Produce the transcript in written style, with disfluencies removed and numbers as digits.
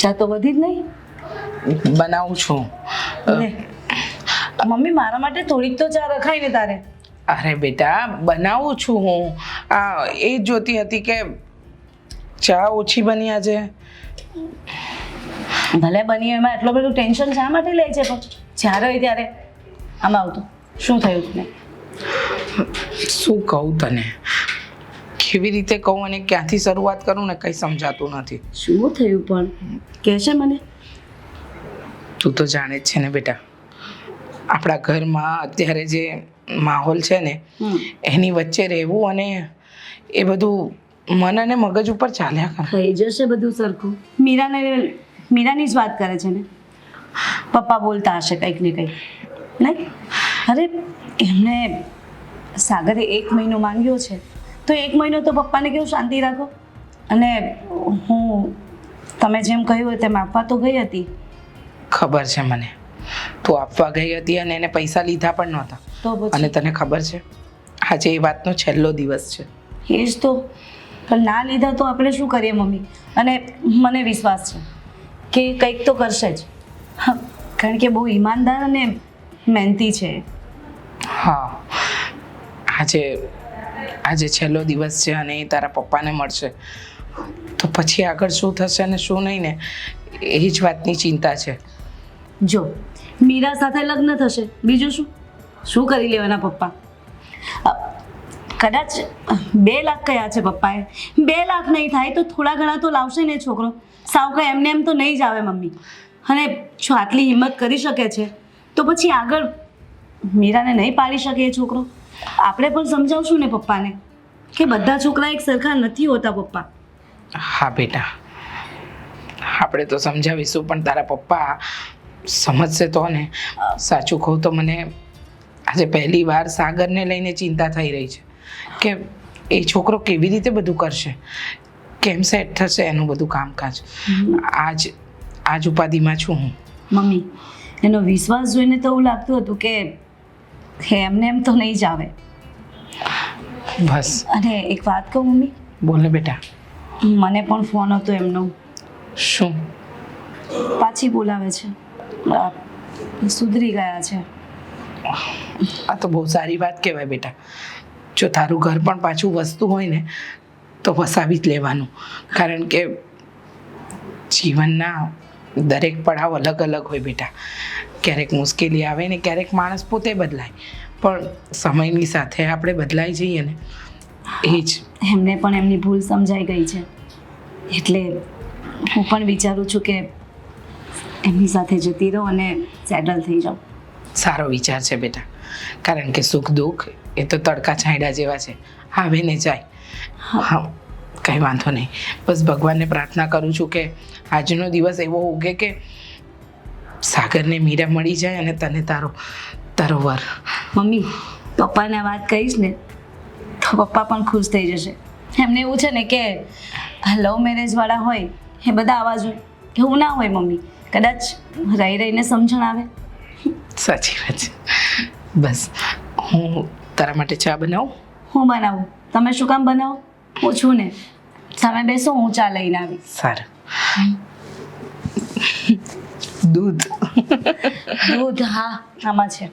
ચા તો વધી જ નહીં. બનાવું છું. લે, મમ્મી મારા માટે થોડીક તો ચા રખાય ને તારે. અરે બેટા બનાવું છું હું. એ જ જોતી હતી કે ચા ઓછી બની આજે. ભલે બની એમાં એટલું બધું ટેન્શન શા માટે લે છે? પણ જ્યારે હોય ત્યારે આમ આવતું શું થયું તને? શું કહું તને, કેવી રીતે કહું અને ક્યાંથી શરૂઆત કરું ને કંઈ સમજાતું નથી. શું થયું પણ કહેશે મને? તું તો જાણે જ છે ને બેટા, આપણા ઘરમાં અત્યારે જે માહોલ છે ને એની વચ્ચે રહેવું અને એ બધું મન અને મગજ ઉપર ચાલ્યા કરે. થઈ જશે બધું સરખું. મીરાની જ વાત કરે છે ને? પપ્પા બોલતા હશે કંઈક ને કંઈક, નહીં? અરે એમને સાગરે 1 મહિનો માંગ્યો છે તો 1 મહિનો તો પપ્પાને કેવું શાંતિ રાખો. અને હું તમે જેમ કહ્યું તેમ આપવા તો ગઈ હતી. ખબર છે મને, તું આપવા ગઈ હતી અને એને પૈસા લીધા પણ નહોતા. તો પછી અને તને ખબર છે આજે એ વાતનો છેલ્લો દિવસ છે. એ જ તો. પણ ના લીધા તો આપણે શું કરીએ મમ્મી? અને મને વિશ્વાસ છે કે કંઈક તો કરશે જ. કારણ કે બહુ ઈમાનદાર અને મહેનતી છે. હા, આજે છેલ્લો દિવસ છે અને એ તારા પપ્પાને મળશે તો પછી આગળ શું થશે અને શું નહીં ને એ જ વાતની ચિંતા છે. જો મીરા સાથે લગ્ન થશે, બીજું શું કરી લેવાના પપ્પા? કદાચ 2 લાખ કયા છે પપ્પાએ. 2 લાખ નહીં થાય તો થોડા ઘણા તો લાવશે ને છોકરો. સાવ કંઈ એમને એમ તો નહીં જ આવે મમ્મી. અને જો આટલી હિંમત કરી શકે છે તો પછી આગળ મીરાને નહીં પાડી શકે એ છોકરો? આપણે પણ સમજાવશું ને પપ્પાને કે બધા છોકરા એક સરખા નથી હોતા પપ્પા. હા બેટા, આપણે તો સમજાવીશું પણ તારા પપ્પા સમજશે તો ને. સાચું કહું તો મને આજે પહેલી વાર સાગરને લઈને ચિંતા થઈ રહી છે કે એ છોકરો કેવી રીતે બધું કરશે, કેમ સેટ થશે એનું બધું કામકાજ. આજ ઉપાધિમાં છું હું. મમ્મી એનો વિશ્વાસ જોઈને તો એવું લાગતું હતું કે એમને એમ તો નહીં જ આવે. બસ. અને એક વાત કહું મમ્મી? બોલ ને બેટા. મને પણ ફોન હતો એમનો. શું? પાછી બોલાવે છે, સુધરી ગયા છે. આ તો બહુ સારી વાત કહેવાય બેટા. જો તારું ઘર પણ પાછું વસતું હોય ને તો વસાવી જ લેવાનું. કારણ કે જીવનના દરેક પડાવ અલગ અલગ હોય બેટા. ક્યારેક મુશ્કેલી આવે ને ક્યારેક માણસ પોતે બદલાય, પણ સમયની સાથે આપણે બદલાઈ જઈએ ને એ જ. એમને પણ એમની ભૂલ સમજાઈ ગઈ છે એટલે હું પણ વિચારું છું કે એમની સાથે જતી રહું અને સેટલ થઈ જાઉં. સારો વિચાર છે બેટા, કારણ કે સુખ દુઃખ એ તો તડકા છાંયડા જેવા છે, આવે ને જાય. હા, કંઈ વાંધો નહીં. બસ ભગવાનને પ્રાર્થના કરું છું કે આજનો દિવસ એવો ઉગે કે સાગરને મીરા મળી જાય અને તને તારો વર. મમ્મી પપ્પાને વાત કહીશ ને તો પપ્પા પણ ખુશ થઈ જશે. એમને એવું છે ને કે લવ મેરેજવાળા હોય એ બધા આવા જોઈએ, એવું ના હોય મમ્મી. કદાચ રહી રહીને સમજણ આવે. સાચી વાત છે. બસ હું તારા માટે ચા બનાવું? હું બનાવું? તમે શું કામ બનાવો? હું છું ને, તમે બેસો, હું ચા લઈને આવી. સારું. દૂધ? દૂધ? હા આમાં છે.